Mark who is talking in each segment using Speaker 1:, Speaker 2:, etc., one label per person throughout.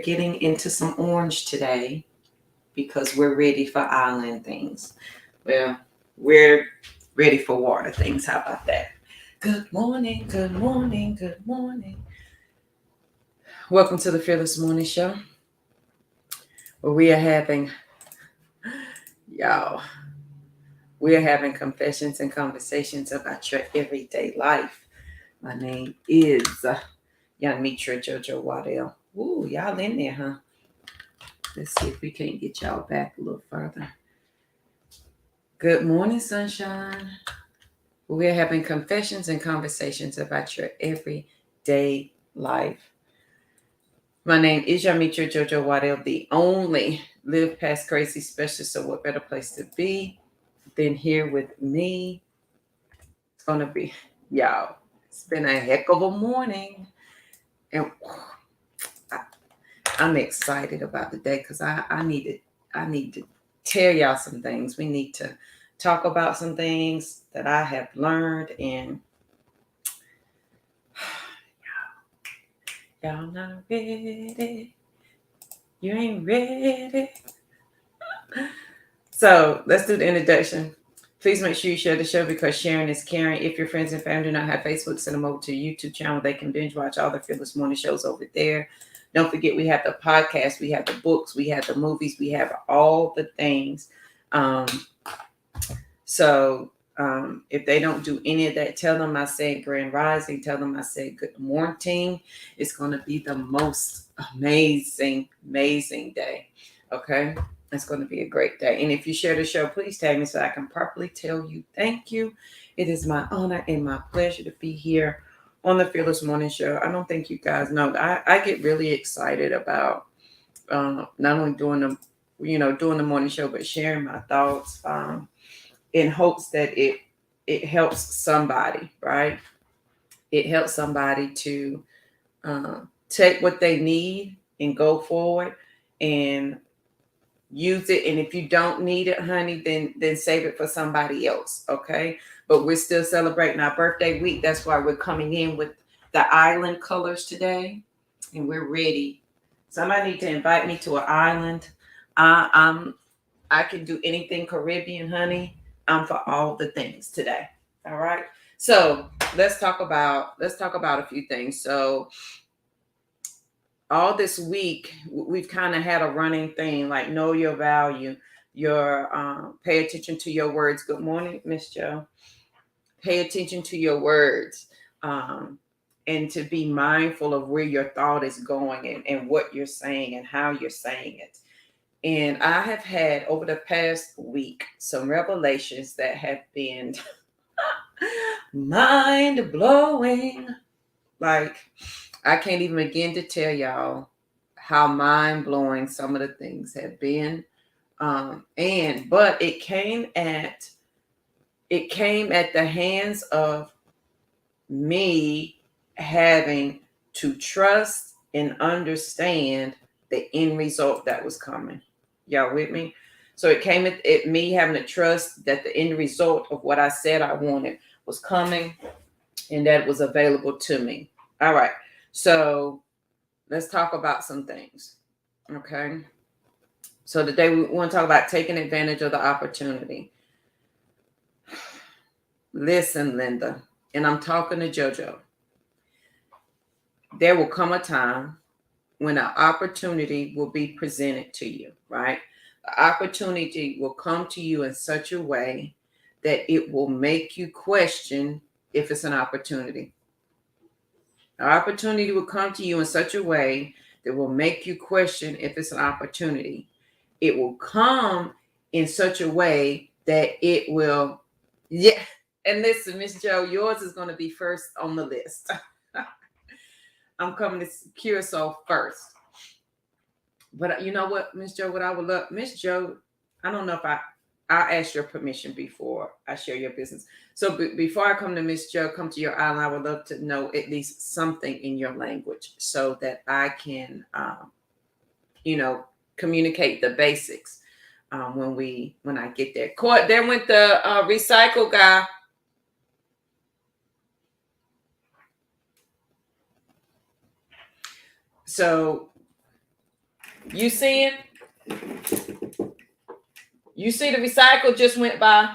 Speaker 1: Getting into some orange today because we're ready for island things. Well, we're ready for water things. How about that? Good morning, good morning, good morning. Welcome to the Fearless Morning Show, where y'all, we are having confessions and conversations about your everyday life. My name is Young Mitra Jojo Waddell. Ooh, y'all in there, huh? Let's see if we can't get y'all back a little further. Good morning, sunshine. We're having confessions and conversations about your everyday life. My name is Yamitra Jojo Waddell, the only Live Past Crazy specialist. So, what better place to be than here with me? It's going to be, y'all, it's been a heck of a morning. And I'm excited about the day because I need to tell y'all some things. We need to talk about some things that I have learned, and y'all not ready. You ain't ready. So let's do the introduction. Please make sure you share the show because sharing is caring. If your friends and family do not have Facebook, send them over to YouTube channel. They can binge watch all the Fearless Morning shows over there. Don't forget, we have the podcast, we have the books, we have the movies, we have all the things. Um, so if they don't do any of that, tell them I said Grand Rising. Tell them I said good morning. It's going to be the most amazing day. Okay? It's going to be a great day. And if you share the show, please tag me so I can properly tell you thank you. It is my honor and my pleasure to be here on the Fearless Morning Show. I don't think you guys know. I get really excited about not only doing the morning show, but sharing my thoughts. In hopes that it helps somebody, right? It helps somebody to take what they need and go forward and use it. And if you don't need it, honey, then save it for somebody else, okay? But we're still celebrating our birthday week. That's why we're coming in with the island colors today, and we're ready. Somebody need to invite me to an island. I'm I can do anything Caribbean, honey. I'm for all the things today. All right. So let's talk about a few things. So all this week we've kind of had a running thing like know your value, your pay attention to your words. Good morning, Miss Joe. Pay attention to your words. And to be mindful of where your thought is going and what you're saying and how you're saying it. And I have had over the past week some revelations that have been mind blowing. Like, I can't even begin to tell y'all how mind blowing some of the things have been. But it came at the hands of me having to trust and understand the end result that was coming. Y'all with me? So it came at me having to trust that the end result of what I said I wanted was coming and that it was available to me. All right. So let's talk about some things. Okay. So today we want to talk about taking advantage of the opportunity. Listen, Linda, and I'm talking to JoJo. There will come a time when an opportunity will be presented to you, right? The opportunity will come to you in such a way that it will make you question if it's an opportunity. The opportunity will come to you in such a way that will make you question if it's an opportunity. It will come in such a way that it will, yeah. And listen, Miss Joe, yours is going to be first on the list. I'm coming to Curacao first. But you know what, Miss Joe, what I would love, Miss Joe, I don't know if I asked your permission before I share your business. So before I come to Miss Joe, come to your island, I would love to know at least something in your language so that I can, communicate the basics when I get there. Court, there went the recycle guy. So You see it? You see the recycle just went by?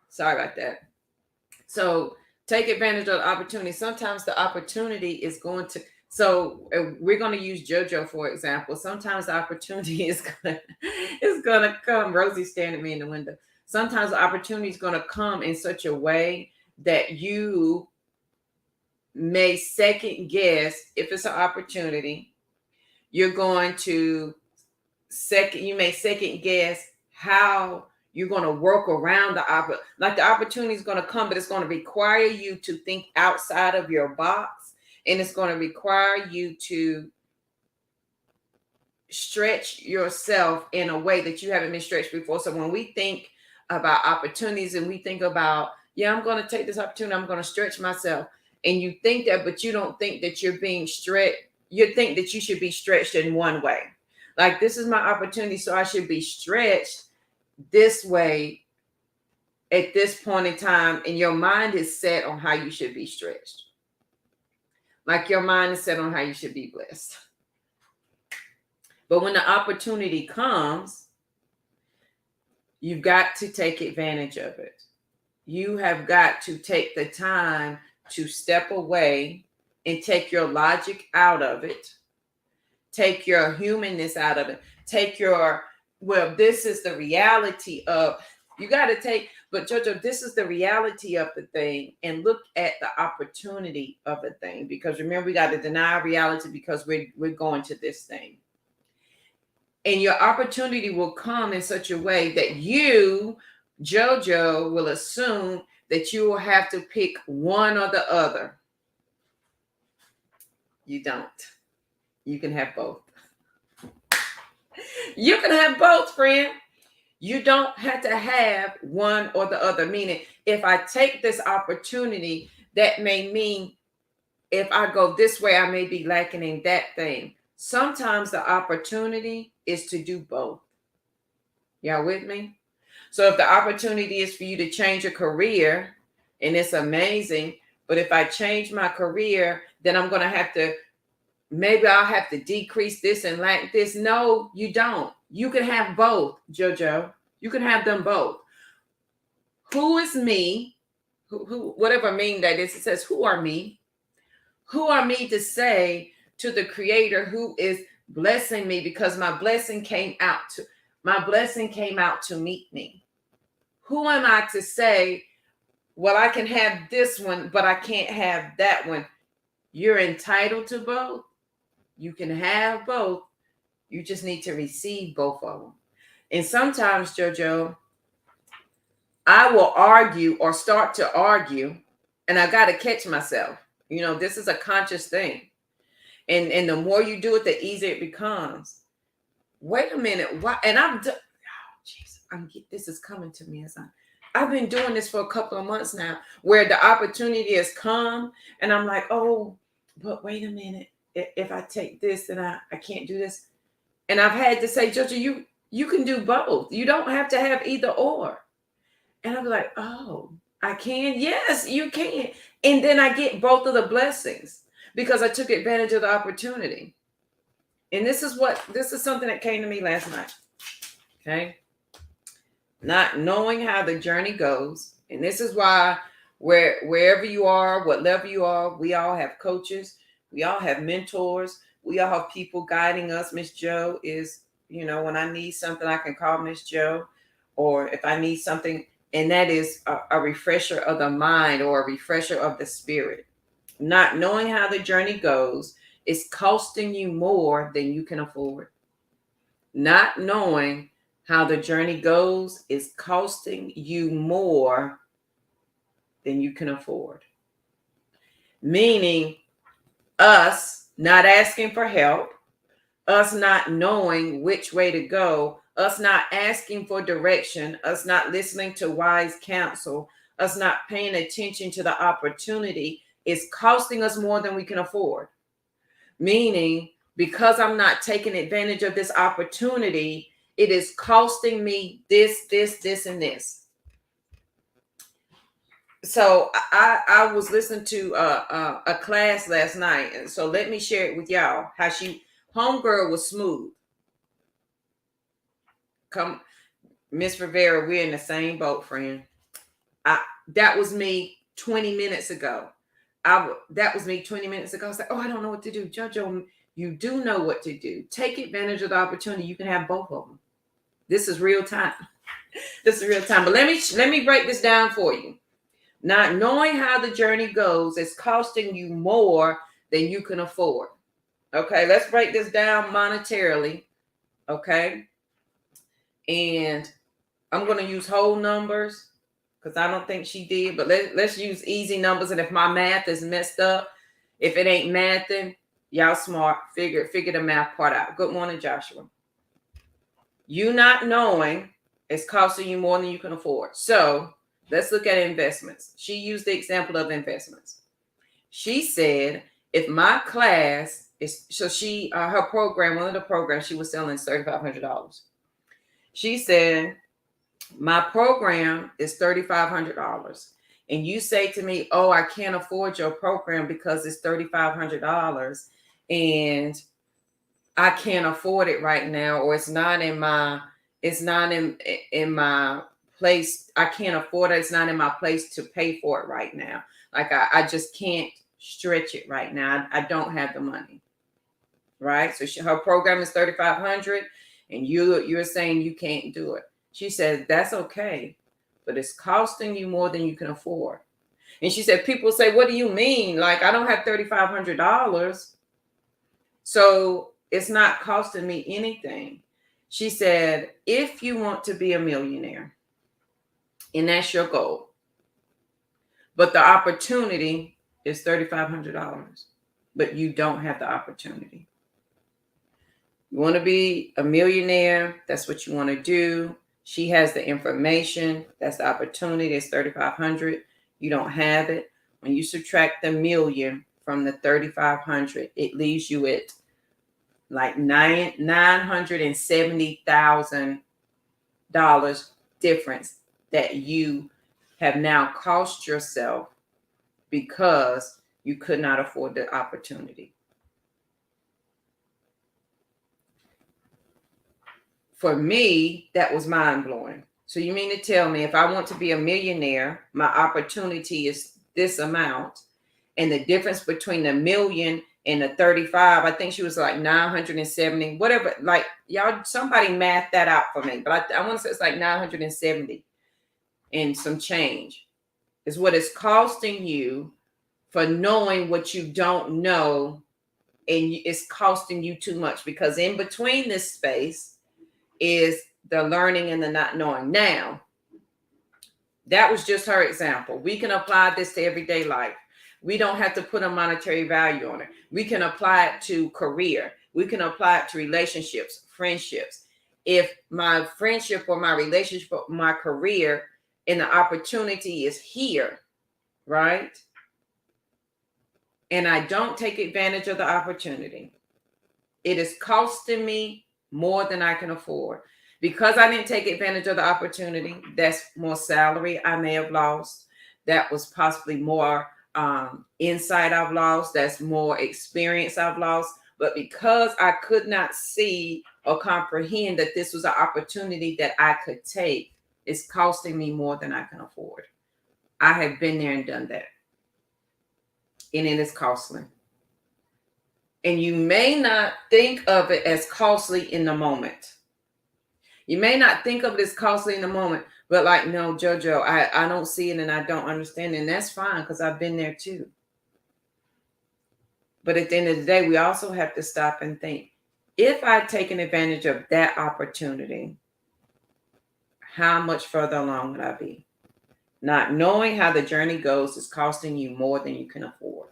Speaker 1: Sorry about that. So take advantage of the opportunity. Sometimes the opportunity is going to, so we're going to use JoJo for example. Sometimes the opportunity is going to come. Rosie standing at me in the window. Sometimes the opportunity is going to come in such a way that you may second guess if it's an opportunity. You're going to you may second guess how you're going to work around the opportunity is going to come, but it's going to require you to think outside of your box, and it's going to require you to stretch yourself in a way that you haven't been stretched before. So when we think about opportunities and we think about, yeah, I'm going to take this opportunity, I'm going to stretch myself, and you think that, but you don't think that you're being stretched. You think that you should be stretched in one way. Like, this is my opportunity, so I should be stretched this way at this point in time. And your mind is set on how you should be stretched. Like, your mind is set on how you should be blessed. But when the opportunity comes, you've got to take advantage of it. You have got to take the time to step away and take your logic out of it. Take your humanness out of it. Take your, well, this is the reality of, you got to take, but JoJo, this is the reality of the thing, and look at the opportunity of the thing. Because remember, we got to deny reality because we're going to this thing. And your opportunity will come in such a way that you, JoJo, will assume that you will have to pick one or the other. You don't. You can have both. You can have both, friend. You don't have to have one or the other. Meaning, if I take this opportunity, that may mean if I go this way, I may be lacking in that thing. Sometimes the opportunity is to do both. Y'all with me? So if the opportunity is for you to change your career, and it's amazing, but if I change my career, then I'm going to have to, maybe I'll have to decrease this and lack this. No, you don't. You can have both, JoJo. You can have them both. Who is me? Who whatever mean that is, it says, who are me? Who are me to say to the Creator who is blessing me, because my blessing came out to meet me? Who am I to say, well, I can have this one, but I can't have that one? You're entitled to both. You can have both. You just need to receive both of them. And sometimes, JoJo, I will argue or start to argue, and I got to catch myself. You know, this is a conscious thing. And the more you do it, the easier it becomes. Wait a minute. Why? And this is coming to me as I've been doing this for a couple of months now, where the opportunity has come, and I'm like, oh, but wait a minute. If I take this, then I can't do this. And I've had to say, JoJo, you can do both. You don't have to have either or. And I'm like, oh, I can? Yes, you can. And then I get both of the blessings because I took advantage of the opportunity. And this is something that came to me last night. Okay. Not knowing how the journey goes. And this is why wherever you are, what level you are, we all have coaches. We all have mentors. We all have people guiding us. Miss Joe is, when I need something, I can call Miss Joe. Or if I need something, and that is a refresher of the mind or a refresher of the spirit. Not knowing how the journey goes is costing you more than you can afford. Not knowing how the journey goes is costing you more than you can afford. Meaning, us not asking for help, us not knowing which way to go, us not asking for direction, us not listening to wise counsel, us not paying attention to the opportunity is costing us more than we can afford. Meaning, because I'm not taking advantage of this opportunity, it is costing me this, and this. So I was listening to a class last night, and so let me share it with y'all Homegirl was smooth. Come, Miss Rivera, we're in the same boat, friend. That was me 20 minutes ago. That was me 20 minutes ago. I was like, oh, I don't know what to do. JoJo, you do know what to do. Take advantage of the opportunity. You can have both of them. This is real time. This is real time. But let me break this down for you. Not knowing how the journey goes is costing you more than you can afford. Okay, let's break this down monetarily. Okay. And I'm going to use whole numbers because I don't think she did, but let's use easy numbers. And if my math is messed up, if it ain't mathing, y'all smart, figure the math part out. Good morning, Joshua. You not knowing is costing you more than you can afford. So let's look at investments. She used the example of investments. She said, if my class is, so she, her program, one of the programs she was selling is $3,500. She said, my program is $3,500. And you say to me, oh, I can't afford your program because it's $3,500 and I can't afford it right now, or it's not in my place. I can't afford it. It's not in my place to pay for it right now. Like I just can't stretch it right now. I don't have the money. Right? So her program is $3,500 and you're saying you can't do it. She said, that's okay, but it's costing you more than you can afford. And she said, people say, what do you mean? Like, I don't have $3,500. So it's not costing me anything. She said, if you want to be a millionaire, and that's your goal, but the opportunity is $3,500, but you don't have the opportunity. You want to be a millionaire, that's what you want to do. She has the information. That's the opportunity. It's $3,500. You don't have it. When you subtract the million from the $3,500, it leaves you at like $970,000 difference that you have now cost yourself because you could not afford the opportunity. For me, that was mind-blowing. So you mean to tell me if I want to be a millionaire, my opportunity is this amount, and the difference between the million and the 35, I think she was like 970, whatever. Like, y'all, somebody math that out for me. But I want to say it's like 970 and some change is what it's costing you for knowing what you don't know, and it's costing you too much, because in between this space is the learning and the not knowing. Now, that was just her example. We can apply this to everyday life. We don't have to put a monetary value on it. We can apply it to career. We can apply it to relationships, friendships. If my friendship or my relationship or my career and the opportunity is here, right? And I don't take advantage of the opportunity, it is costing me more than I can afford. Because I didn't take advantage of the opportunity, that's more salary I may have lost. That was possibly more insight I've lost. That's more experience I've lost. But because I could not see or comprehend that this was an opportunity that I could take, it's costing me more than I can afford. I have been there and done that. And it is costly. And you may not think of it as costly in the moment. You may not think of it as costly in the moment, but like, no, JoJo, I don't see it and I don't understand it. And that's fine, because I've been there too. But at the end of the day, we also have to stop and think, if I'd taken advantage of that opportunity, how much further along would I be? Not knowing how the journey goes is costing you more than you can afford.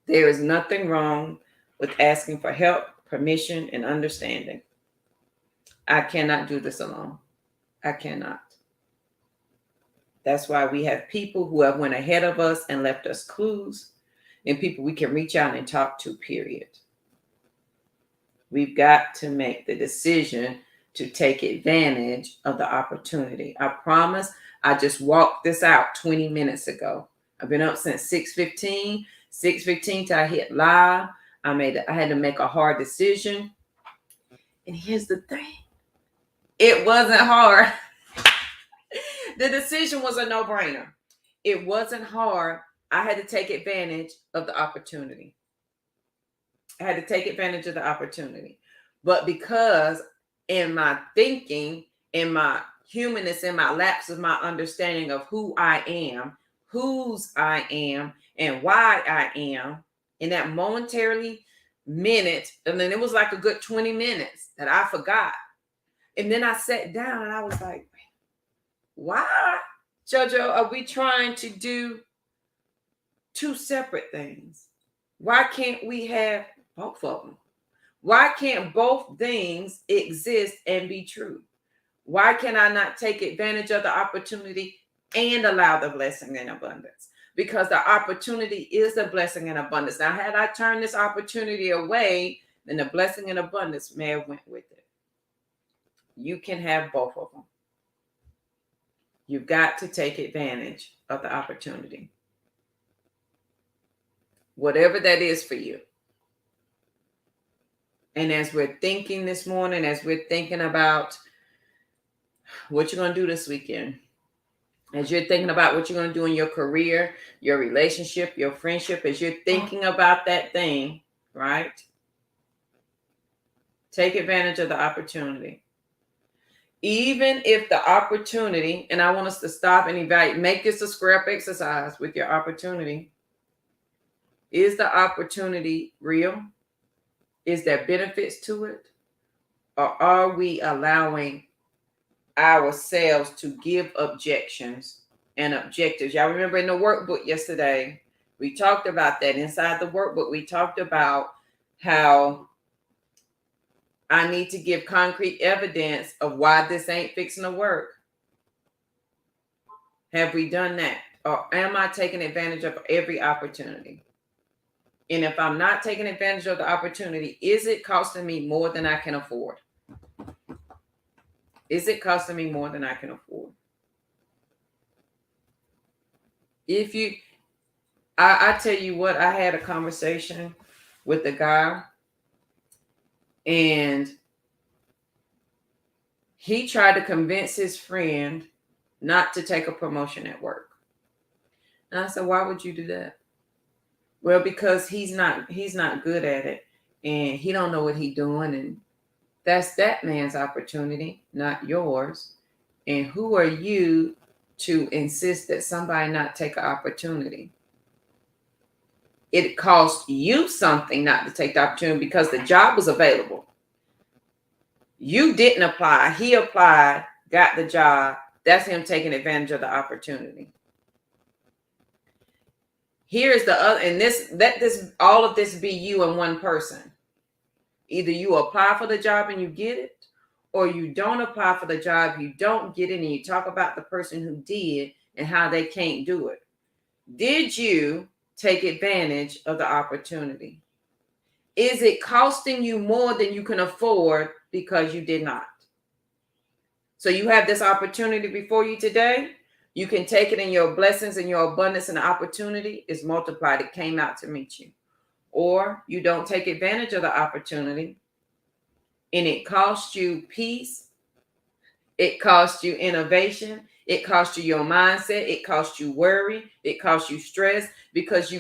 Speaker 1: There is nothing wrong with asking for help, permission, and understanding. I cannot do this alone. I cannot. That's why we have people who have went ahead of us and left us clues, and people we can reach out and talk to, period. We've got to make the decision to take advantage of the opportunity. I promise, I just walked this out 20 minutes ago. I've been up since 6:15. 6:15 till I hit live. I had to make a hard decision. And here's the thing. It wasn't hard. The decision was a no-brainer. It wasn't hard. I had to take advantage of the opportunity. But because in my thinking, in my humanness, in my lapse of my understanding of who I am, whose I am, and why I am, in that momentarily minute, and then it was like a good 20 minutes that I forgot. And then I sat down and I was like, why, JoJo, are we trying to do two separate things? Why can't we have both of them? Why can't both things exist and be true? Why can I not take advantage of the opportunity and allow the blessing and abundance? Because the opportunity is a blessing and abundance. Now, had I turned this opportunity away, then the blessing and abundance may have went with it. You can have both of them. You've got to take advantage of the opportunity. Whatever that is for you. And as we're thinking this morning, as we're thinking about what you're going to do this weekend, as you're thinking about what you're going to do in your career, your relationship, your friendship, as you're thinking about that thing, right? Take advantage of the opportunity. Even if the opportunity, and I want us to stop and evaluate, make this a square up exercise with your opportunity. Is the opportunity real? Is there benefits to it? Or are we allowing ourselves to give objections and objectives? Y'all remember in the workbook yesterday, we talked about that. Inside the workbook, we talked about how I need to give concrete evidence of why this ain't fixing to work. Have we done that? Or am I taking advantage of every opportunity? And if I'm not taking advantage of the opportunity, is it costing me more than I can afford? Is it costing me more than I can afford? I tell you what, I had a conversation with a guy, and he tried to convince his friend not to take a promotion at work. And I said, why would you do that? Well, because he's not good at it, and he don't know what he's doing, and that's that man's opportunity, not yours. And who are you to insist that somebody not take an opportunity? It cost you something not to take the opportunity because the job was available. You didn't apply. He applied, got the job. That's him taking advantage of the opportunity. Here's the other, and let all of this be you and one person. Either you apply for the job and you get it, or you don't apply for the job, you don't get it, and you talk about the person who did and how they can't do it. Did you take advantage of the opportunity? Is it costing you more than you can afford because you did not? So you have this opportunity before you today. You can take it, in your blessings and your abundance, and the opportunity is multiplied. It came out to meet you. Or you don't take advantage of the opportunity, and it costs you peace. It costs you innovation. It costs you your mindset. It costs you worry. It costs you stress because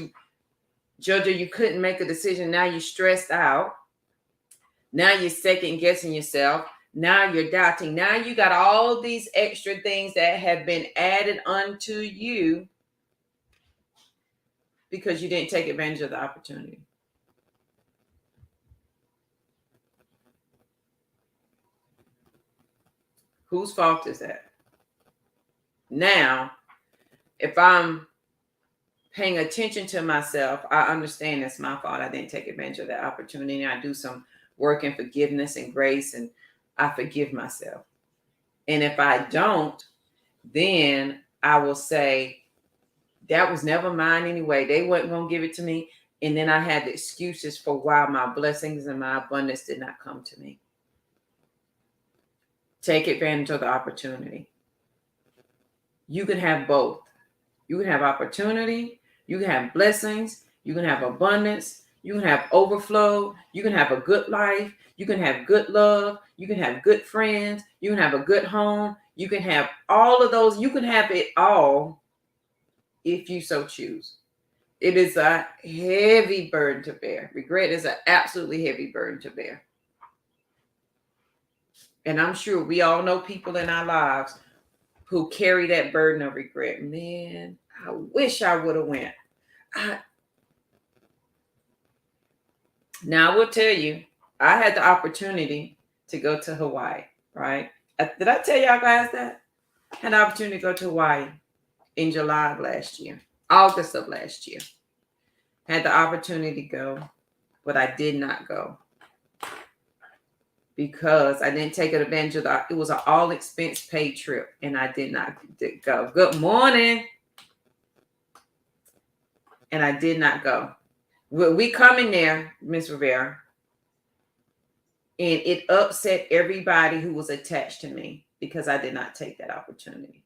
Speaker 1: JoJo, you couldn't make a decision. Now you're stressed out. Now you're second guessing yourself. Now you're doubting. Now you got all these extra things that have been added unto you because you didn't take advantage of the opportunity. Whose fault is that? Now, if I'm paying attention to myself, I understand it's my fault. I didn't take advantage of that opportunity. I do some work in forgiveness and grace, and I forgive myself. And if I don't, then I will say, that was never mine anyway. They weren't going to give it to me. And then I had the excuses for why my blessings and my abundance did not come to me. Take advantage of the opportunity. You can have both. You can have opportunity. You can have blessings. You can have abundance. You can have overflow. You can have a good life. You can have good love. You can have good friends. You can have a good home. You can have all of those. You can have it all if you so choose. It is a heavy burden to bear. Regret is an absolutely heavy burden to bear. And I'm sure we all know people in our lives who carry that burden of regret. Man, I wish I would have went. Now I will tell you, I had the opportunity to go to Hawaii, right? Did I tell y'all guys that? I had the opportunity to go to Hawaii in July of last year, August of last year. Had the opportunity to go, but I did not go because I didn't take advantage of it was an all expense paid trip and I did not go. Good morning. And I did not go. We come in there, Miss Rivera, and it upset everybody who was attached to me because I did not take that opportunity.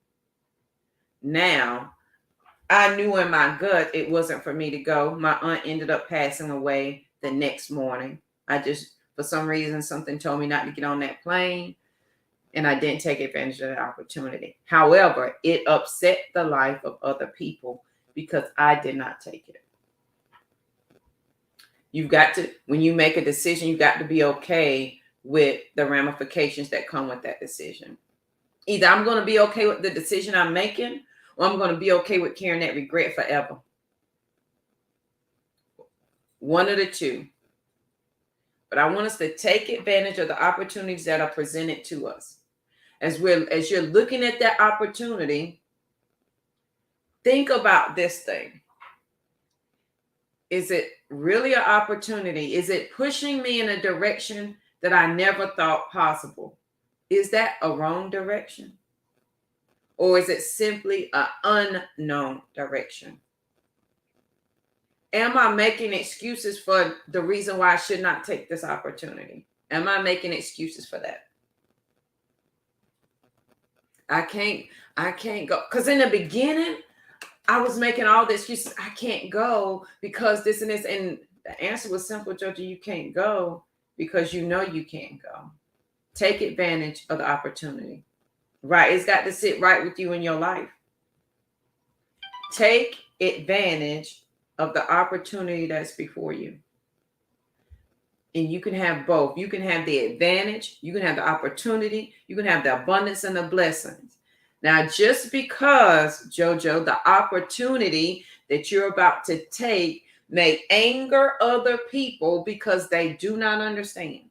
Speaker 1: Now, I knew in my gut it wasn't for me to go. My aunt ended up passing away the next morning. For some reason, something told me not to get on that plane, and I didn't take advantage of that opportunity. However, it upset the life of other people because I did not take it. You've got to, when you make a decision, you've got to be okay with the ramifications that come with that decision. Either I'm going to be okay with the decision I'm making, or I'm going to be okay with carrying that regret forever. One of the two. But I want us to take advantage of the opportunities that are presented to us. As you're looking at that opportunity, think about this thing. Is it really an opportunity? Is it pushing me in a direction that I never thought possible? Is that a wrong direction? Or is it simply an unknown direction? Am I making excuses for the reason why I should not take this opportunity? Am I making excuses for that? I can't go. Because in the beginning, I was making all the excuses. I can't go because this and this. And the answer was simple, Georgia. You can't go because you know you can't go. Take advantage of the opportunity. Right? It's got to sit right with you in your life. Take advantage of the opportunity that's before you. And you can have both. You can have the advantage. You can have the opportunity. You can have the abundance and the blessings. Now, just because, JoJo, the opportunity that you're about to take may anger other people because they do not understand.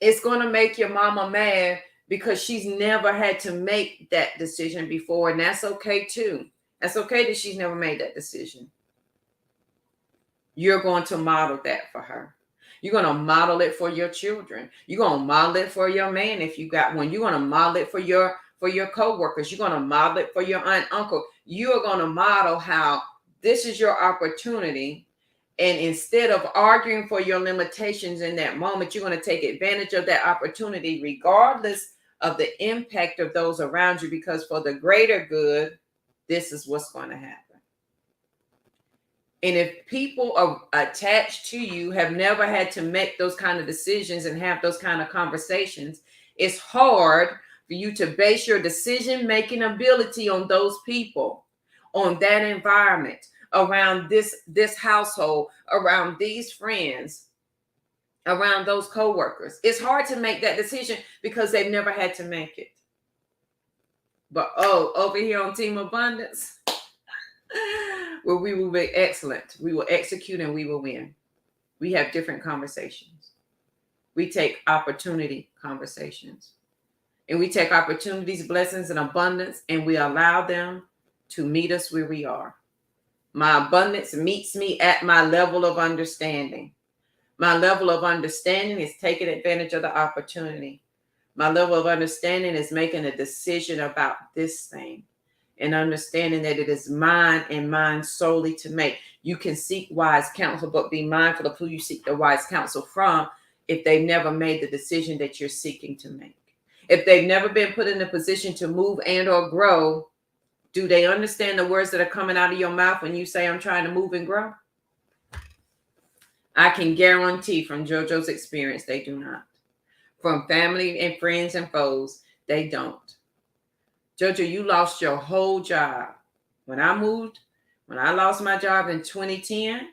Speaker 1: It's going to make your mama mad because she's never had to make that decision before. And that's okay too. That's okay that she's never made that decision. You're going to model that for her. You're going to model it for your children. You're going to model it for your man if you got one. You're going to model it for your co-workers. You're going to model it for your aunt, uncle. You are going to model how this is your opportunity. And instead of arguing for your limitations in that moment, you're going to take advantage of that opportunity regardless of the impact of those around you, because for the greater good, this is what's going to happen. And if people are attached to you, have never had to make those kind of decisions and have those kind of conversations, it's hard for you to base your decision-making ability on those people, on that environment, around this household, around these friends, around those co-workers. It's hard to make that decision because they've never had to make it. But over here on Team Abundance, where we will be excellent. We will execute and we will win. We have different conversations. We take opportunity conversations. And we take opportunities, blessings, and abundance, and we allow them to meet us where we are. My abundance meets me at my level of understanding. My level of understanding is taking advantage of the opportunity. My level of understanding is making a decision about this thing and understanding that it is mine and mine solely to make. You can seek wise counsel, but be mindful of who you seek the wise counsel from if they've never made the decision that you're seeking to make. If they've never been put in a position to move and or grow, do they understand the words that are coming out of your mouth when you say, I'm trying to move and grow? I can guarantee from JoJo's experience, they do not. From family and friends and foes, they don't. JoJo, you lost your whole job. When I lost my job in 2010,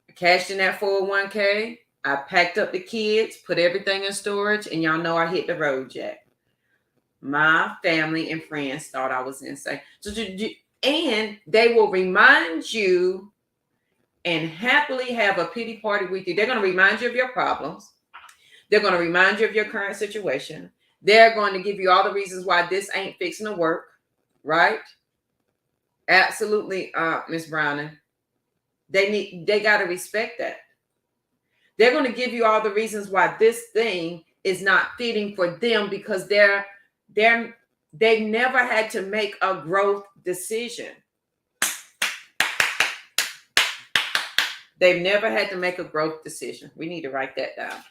Speaker 1: I cashed in that 401k. I packed up the kids, put everything in storage, and y'all know I hit the road, Jack. My family and friends thought I was insane. And they will remind you and happily have a pity party with you. They're going to remind you of your problems. They're going to remind you of your current situation. They're going to give you all the reasons why this ain't fixing to work, right? Absolutely, Miss Browning. They got to respect that. They're going to give you all the reasons why this thing is not fitting for them because they never had to make a growth decision. They've never had to make a growth decision. We need to write that down.